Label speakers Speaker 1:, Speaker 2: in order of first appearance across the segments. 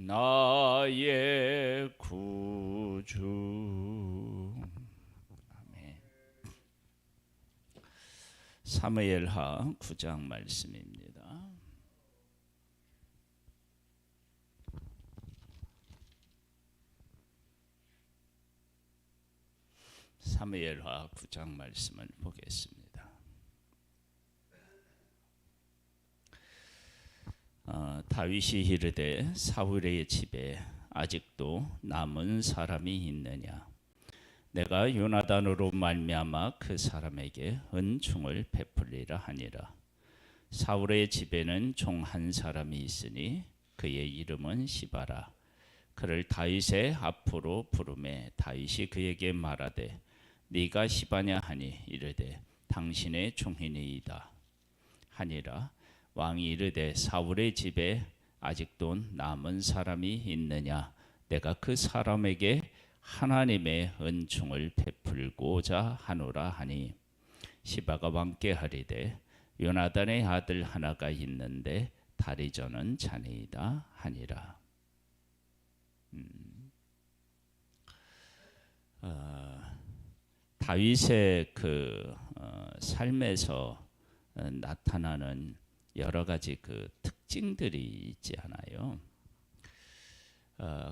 Speaker 1: 나의 구주. 아멘. 사무엘하 9장 말씀입니다. 사무엘하 9장 말씀을 보겠습니다. 다윗이 이르되 사울의 집에 아직도 남은 사람이 있느냐? 내가 요나단으로 말미암아 그 사람에게 은총을 베풀리라 하니라. 사울의 집에는 종 한 사람이 있으니 그의 이름은 시바라. 그를 다윗의 앞으로 부르매 다윗이 그에게 말하되 네가 시바냐 하니 이르되 당신의 종이니이다 하니라. 왕이 이르되 사울의 집에 아직도 남은 사람이 있느냐? 내가 그 사람에게 하나님의 은총을 베풀고자 하노라 하니 시바가 왕께 하리되 요나단의 아들 하나가 있는데 다리저는 자네이다 하니라. 다윗의 그 삶에서 나타나는 여러 가지 그 특징들이 있지 않아요.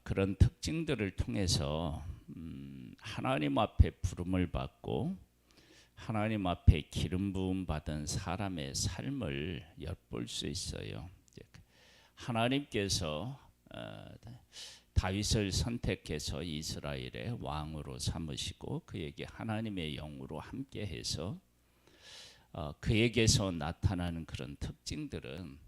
Speaker 1: 그런 특징들을 통해서 하나님 앞에 부름을 받고 하나님 앞에 기름 부음 받은 사람의 삶을 엿볼 수 있어요. 하나님께서 다윗을 선택해서 이스라엘의 왕으로 삼으시고 그에게 하나님의 영으로 함께해서 그에게서 나타나는 그런 특징들은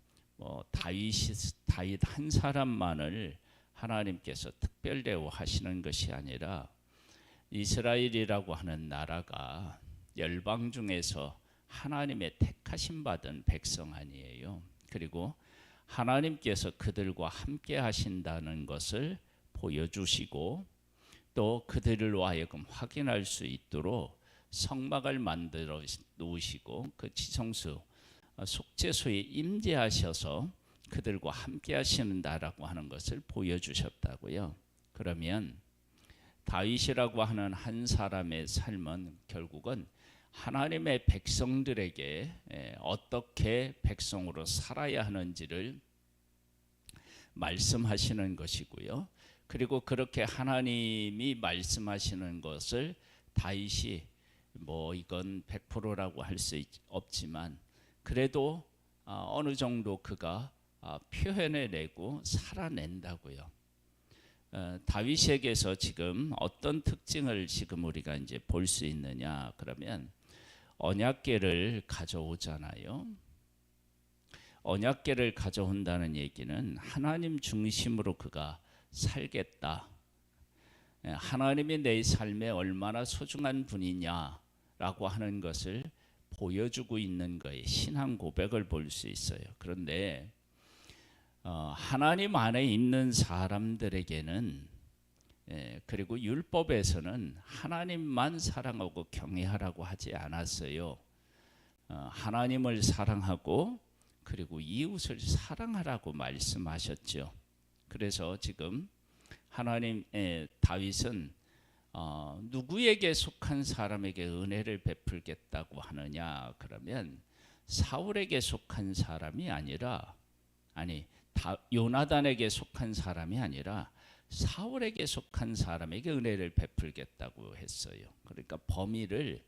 Speaker 1: 다윗 한 사람만을 하나님께서 특별 대우하시는 것이 아니라 이스라엘이라고 하는 나라가 열방 중에서 하나님의 택하심 받은 백성 아니에요. 그리고 하나님께서 그들과 함께 하신다는 것을 보여주시고 또 그들로 하여금 확인할 수 있도록 성막을 만들어 놓으시고 그 지성소 속죄소에 임재하셔서 그들과 함께 하시는다라고 하는 것을 보여주셨다고요. 그러면 다윗이라고 하는 한 사람의 삶은 결국은 하나님의 백성들에게 어떻게 백성으로 살아야 하는지를 말씀하시는 것이고요. 그리고 그렇게 하나님이 말씀하시는 것을 다윗이 이건 100%라고 할 수 없지만 그래도 어느 정도 그가 표현해내고 살아낸다고요. 다윗에게서 지금 어떤 특징을 지금 우리가 이제 볼 수 있느냐 그러면 언약궤를 가져오잖아요. 언약궤를 가져온다는 얘기는 하나님 중심으로 그가 살겠다. 하나님이 내 삶에 얼마나 소중한 분이냐라고 하는 것을 보여주고 있는 거예요. 신앙 고백을 볼 수 있어요. 그런데 하나님 안에 있는 사람들에게는 그리고 율법에서는 하나님만 사랑하고 경외하라고 하지 않았어요. 하나님을 사랑하고 그리고 이웃을 사랑하라고 말씀하셨죠. 그래서 지금 다윗은 누구에게 속한 사람에게 은혜를 베풀겠다고 하느냐 그러면 사울에게 속한 사람이 아니라 요나단에게 속한 사람이 아니라 사울에게 속한 사람에게 은혜를 베풀겠다고 했어요. 그러니까 범위를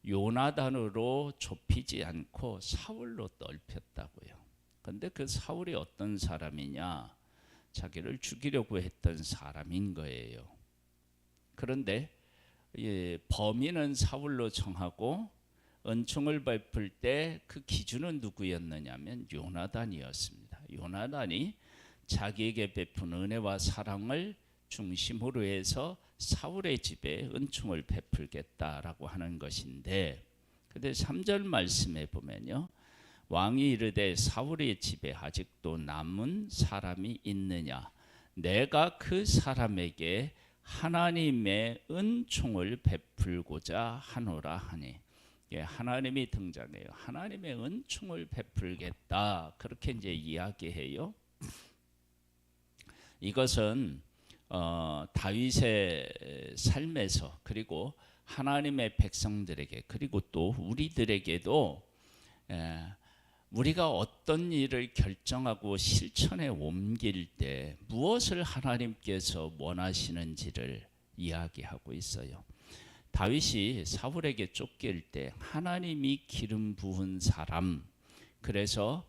Speaker 1: 요나단으로 좁히지 않고 사울로 넓혔다고요. 그런데 그 사울이 어떤 사람이냐? 자기를 죽이려고 했던 사람인 거예요. 그런데 범인은 사울로 정하고 은총을 베풀 때 그 기준은 누구였느냐면 요나단이었습니다. 요나단이 자기에게 베푼 은혜와 사랑을 중심으로 해서 사울의 집에 은총을 베풀겠다라고 하는 것인데, 근데 3절 말씀에 보면요, 왕이 이르되 사울의 집에 아직도 남은 사람이 있느냐? 내가 그 사람에게 하나님의 은총을 베풀고자 하노라 하니, 하나님이 등장해요. 하나님의 은총을 베풀겠다 그렇게 이제 이야기해요. 이것은 다윗의 삶에서 그리고 하나님의 백성들에게 그리고 또 우리들에게도 우리가 어떤 일을 결정하고 실천에 옮길 때 무엇을 하나님께서 원하시는지를 이야기하고 있어요. 다윗이 사울에게 쫓길 때 하나님이 기름 부은 사람, 그래서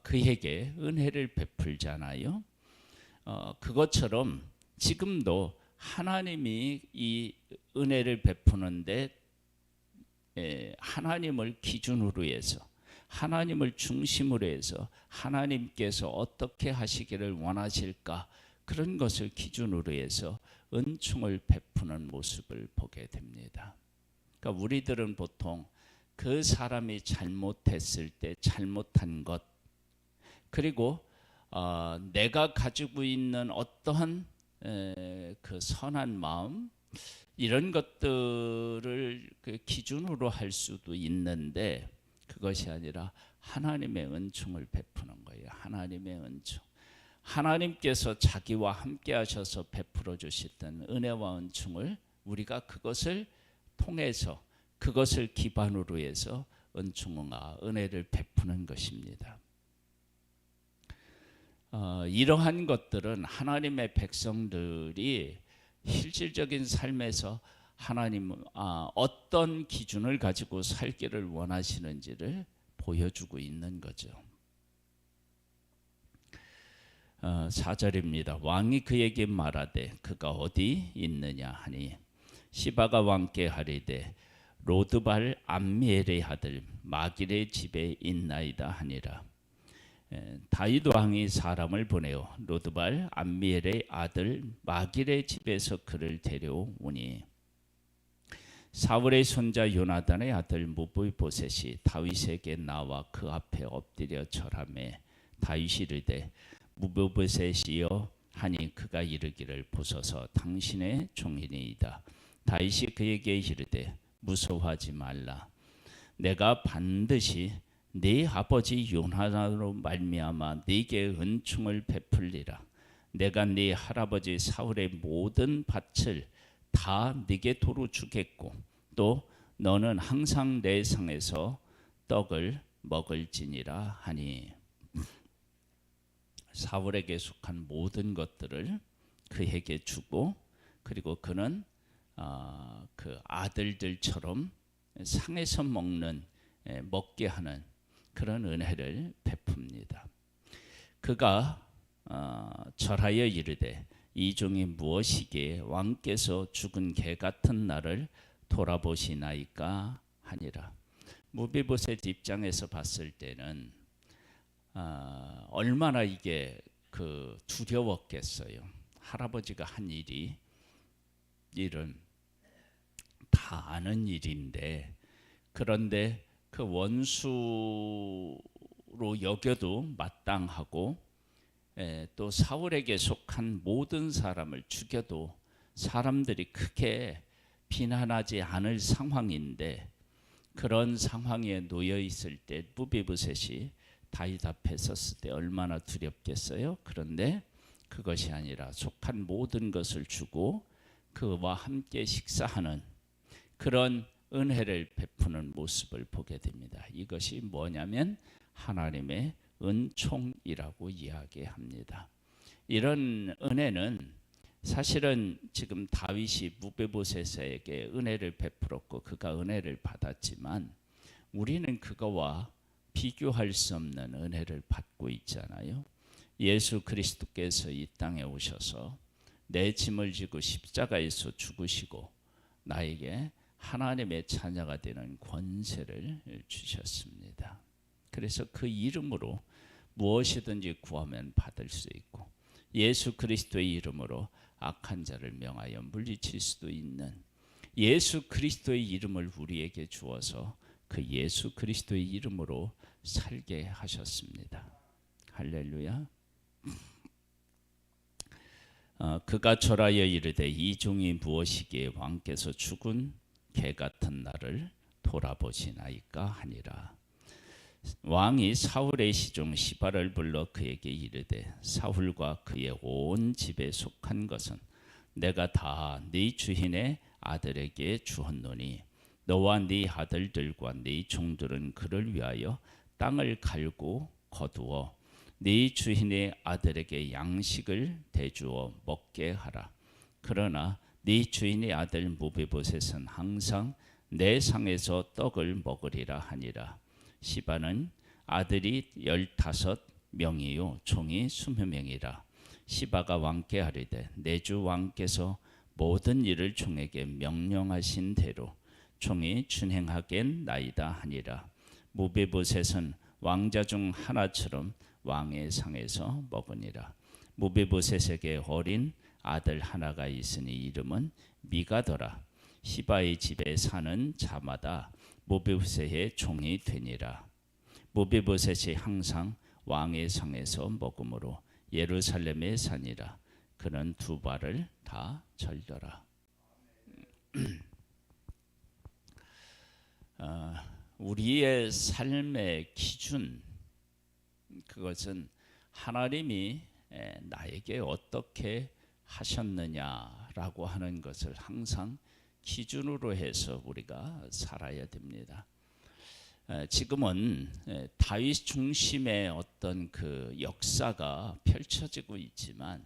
Speaker 1: 그에게 은혜를 베풀잖아요. 그것처럼 지금도 하나님이 이 은혜를 베푸는데 하나님을 기준으로 해서 하나님을 중심으로 해서 하나님께서 어떻게 하시기를 원하실까, 그런 것을 기준으로 해서 은총을 베푸는 모습을 보게 됩니다. 그러니까 우리들은 보통 그 사람이 잘못했을 때 잘못한 것, 그리고 내가 가지고 있는 어떠한 그 선한 마음, 이런 것들을 그 기준으로 할 수도 있는데 그것이 아니라 하나님의 은총을 베푸는 거예요. 하나님의 은총. 하나님께서 자기와 함께 하셔서 베풀어 주셨던 은혜와 은총을 우리가 그것을 통해서 그것을 기반으로 해서 은총과 은혜를 베푸는 것입니다. 이러한 것들은 하나님의 백성들이 실질적인 삶에서 하나님 어떤 기준을 가지고 살기를 원하시는지를 보여주고 있는 거죠. 4절입니다. 왕이 그에게 말하되 그가 어디 있느냐 하니 시바가 왕께 하리되 로드발 암미엘의 아들 마길의 집에 있나이다 하니라. 다윗 왕이 사람을 보내어 로드발 암미엘의 아들 마길의 집에서 그를 데려오니 사울의 손자 요나단의 아들 무브이보셋이 다윗에게 나와 그 앞에 엎드려 절하매 다윗이 이르되 무브이보셋이여 하니 그가 이르기를 보소서 당신의 종이니이다. 다윗이 그에게 이르되 무서워하지 말라. 내가 반드시 네 아버지 요나단으로 말미암아 네게 은총을 베풀리라. 내가 네 할아버지 사울의 모든 밭을 다 네게 도로 주겠고 또 너는 항상 내 상에서 떡을 먹을지니라 하니 사울에게 속한 모든 것들을 그에게 주고 그리고 그는 그 아들들처럼 상에서 먹게 하는 그런 은혜를 베풉니다. 그가 절하여 이르되 이 종이 무엇이기에 왕께서 죽은 개 같은 나를 돌아보시나이까 하니라. 무비보셋 입장에서 봤을 때는 얼마나 이게 그 두려웠겠어요. 할아버지가 한 일은 다 아는 일인데, 그런데 그 원수로 여겨도 마땅하고 또 사울에게 속한 모든 사람을 죽여도 사람들이 크게 비난하지 않을 상황인데, 그런 상황에 놓여 있을 때 무비보셋이 다윗 앞에 섰을 때 얼마나 두렵겠어요. 그런데 그것이 아니라 속한 모든 것을 주고 그와 함께 식사하는 그런 은혜를 베푸는 모습을 보게 됩니다. 이것이 뭐냐면 하나님의 은총이라고 이야기합니다. 이런 은혜는 사실은 지금 다윗이 무비보셋에게 은혜를 베풀었고 그가 은혜를 받았지만 우리는 그거와 비교할 수 없는 은혜를 받고 있잖아요. 예수 그리스도께서 이 땅에 오셔서 내 짐을 지고 십자가에서 죽으시고 나에게 하나님의 자녀가 되는 권세를 주셨습니다. 그래서 그 이름으로 무엇이든지 구하면 받을 수 있고 예수 그리스도의 이름으로 악한 자를 명하여 물리칠 수도 있는 예수 그리스도의 이름을 우리에게 주어서 그 예수 그리스도의 이름으로 살게 하셨습니다. 할렐루야. 그가 절하여 이르되 이 종이 무엇이기에 왕께서 죽은 개 같은 나를 돌아보시나이까 하니라. 왕이 사울의 시종 시바를 불러 그에게 이르되 사울과 그의 온 집에 속한 것은 내가 다 네 주인의 아들에게 주었노니 너와 네 아들들과 네 종들은 그를 위하여 땅을 갈고 거두어 네 주인의 아들에게 양식을 대주어 먹게 하라. 그러나 네 주인의 아들 무비보셋은 항상 내 상에서 떡을 먹으리라 하니라. 시바는 아들이 15명이요 종이 20명이라. 시바가 왕께 아뢰되 내 주 왕께서 모든 일을 종에게 명령하신 대로 종이 준행하겠나이다 하니라. 무비보셋은 왕자 중 하나처럼 왕의 상에서 먹으니라. 무비보셋에게 어린 아들 하나가 있으니 이름은 미가더라. 시바의 집에 사는 자마다 무비보셋의 종이 되니라. 무비보셋이 항상 왕의 상에서 먹으므로 예루살렘에 사니라. 그는 두 발을 다 절더라. 우리의 삶의 기준, 그것은 하나님이 나에게 어떻게 하셨느냐라고 하는 것을 항상 기준으로 해서 우리가 살아야 됩니다. 지금은 다윗 중심의 어떤 그 역사가 펼쳐지고 있지만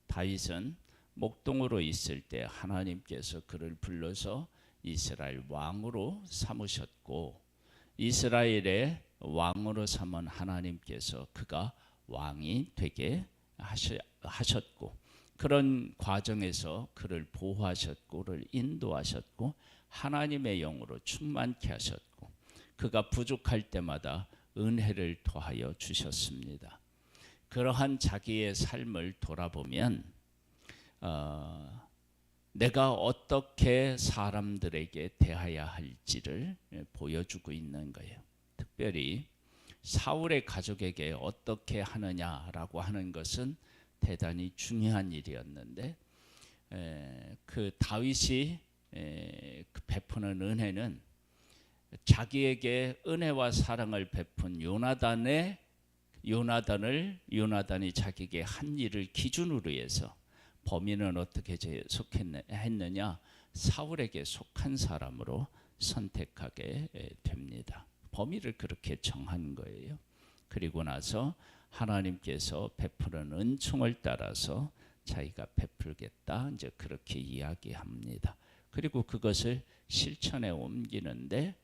Speaker 1: 다윗은 목동으로 있을 때 하나님께서 그를 불러서 이스라엘 왕으로 삼으셨고 이스라엘의 왕으로 삼은 하나님께서 그가 왕이 되게 하셨고 그런 과정에서 그를 보호하셨고 그를 인도하셨고 하나님의 영으로 충만케 하셨고 그가 부족할 때마다 은혜를 더하여 주셨습니다. 그러한 자기의 삶을 돌아보면 내가 어떻게 사람들에게 대해야 할지를 보여주고 있는 거예요. 특별히 사울의 가족에게 어떻게 하느냐라고 하는 것은 대단히 중요한 일이었는데 그 다윗이 베푸는 은혜는 자기에게 은혜와 사랑을 베푼 요나단이 자기에게 한 일을 기준으로 해서 범인은 어떻게 속했느냐 사울에게 속한 사람으로 선택하게 됩니다. 범위를 그렇게 정한 거예요. 그리고 나서 하나님께서 베푸는 은총을 따라서 자기가 베풀겠다 이제 그렇게 이야기합니다. 그리고 그것을 실천에 옮기는데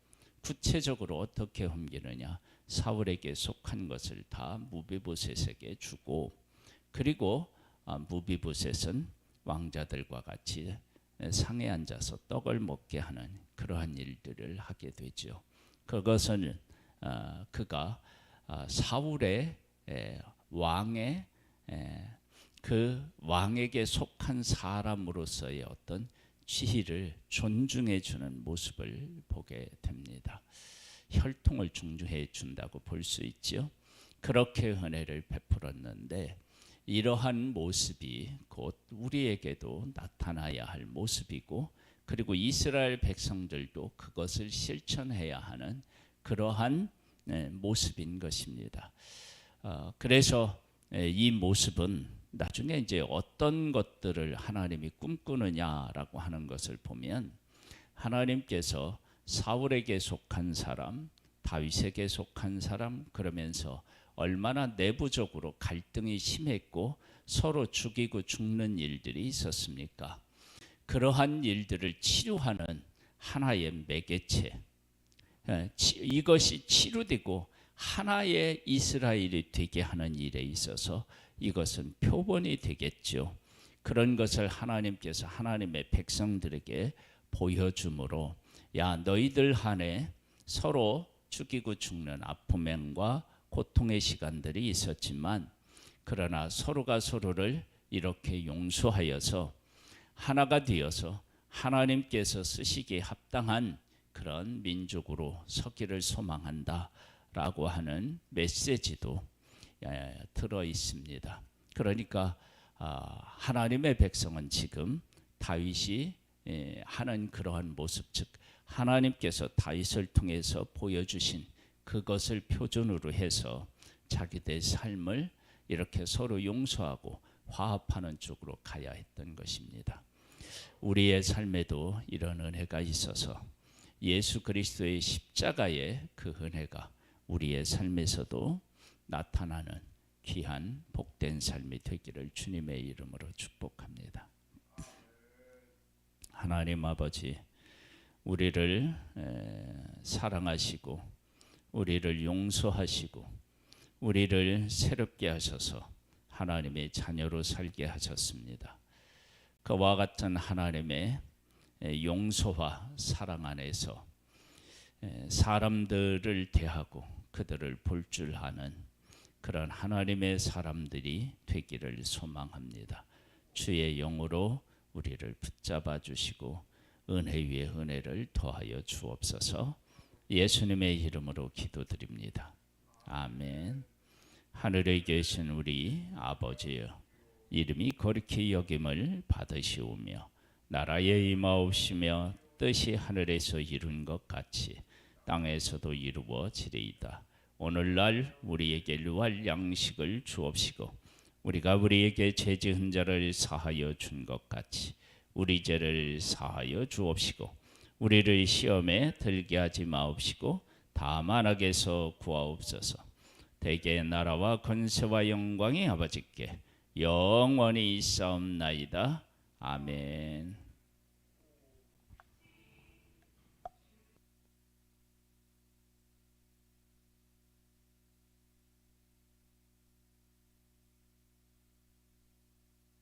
Speaker 1: 구체적으로 어떻게 옮기느냐 사울에게 속한 것을 다 무비보셋에게 주고 그리고 무비보셋은 왕자들과 같이 상에 앉아서 떡을 먹게 하는 그러한 일들을 하게 되죠. 그것은 그가 사울의 왕의 그 왕에게 속한 사람으로서의 어떤 지위를 존중해 주는 모습을 보게 됩니다. 혈통을 존중해 준다고 볼 수 있죠. 그렇게 은혜를 베풀었는데 이러한 모습이 곧 우리에게도 나타나야 할 모습이고 그리고 이스라엘 백성들도 그것을 실천해야 하는 그러한 모습인 것입니다. 그래서 이 모습은 나중에 이제 어떤 것들을 하나님이 꿈꾸느냐라고 하는 것을 보면 하나님께서 사울에게 속한 사람, 다윗에게 속한 사람 그러면서 얼마나 내부적으로 갈등이 심했고 서로 죽이고 죽는 일들이 있었습니까? 그러한 일들을 치료하는 하나의 매개체, 이것이 치료되고 하나의 이스라엘이 되게 하는 일에 있어서 이것은 표본이 되겠죠. 그런 것을 하나님께서 하나님의 백성들에게 보여주므로 야 너희들 안에 서로 죽이고 죽는 아픔과 고통의 시간들이 있었지만 그러나 서로가 서로를 이렇게 용서하여서 하나가 되어서 하나님께서 쓰시기에 합당한 그런 민족으로 서기를 소망한다라고 하는 메시지도 들어 있습니다. 그러니까 하나님의 백성은 지금 다윗이 하는 그러한 모습 즉 하나님께서 다윗을 통해서 보여주신 그것을 표준으로 해서 자기들의 삶을 이렇게 서로 용서하고 화합하는 쪽으로 가야 했던 것입니다. 우리의 삶에도 이런 은혜가 있어서 예수 그리스도의 십자가의 그 은혜가 우리의 삶에서도 나타나는 귀한 복된 삶이 되기를 주님의 이름으로 축복합니다. 하나님 아버지, 우리를 사랑하시고 우리를 용서하시고 우리를 새롭게 하셔서 하나님의 자녀로 살게 하셨습니다. 그와 같은 하나님의 용서와 사랑 안에서 사람들을 대하고 그들을 볼 줄 아는 그런 하나님의 사람들이 되기를 소망합니다. 주의 영으로 우리를 붙잡아 주시고 은혜 위에 은혜를 더하여 주옵소서. 예수님의 이름으로 기도드립니다. 아멘. 하늘에 계신 우리 아버지여, 이름이 거룩히 여김을 받으시오며 나라에 임하옵시며 뜻이 하늘에서 이룬 것 같이 땅에서도 이루어지리이다. 오늘날 우리에게 유할 양식을 주옵시고 우리가 우리에게 죄 지은 자를 사하여 준 것 같이 우리 죄를 사하여 주옵시고 우리를 시험에 들게 하지 마옵시고 다만 악에서 구하옵소서. 대개 나라와 권세와 영광이 아버지께 영원히 있사옵나이다. 아멘.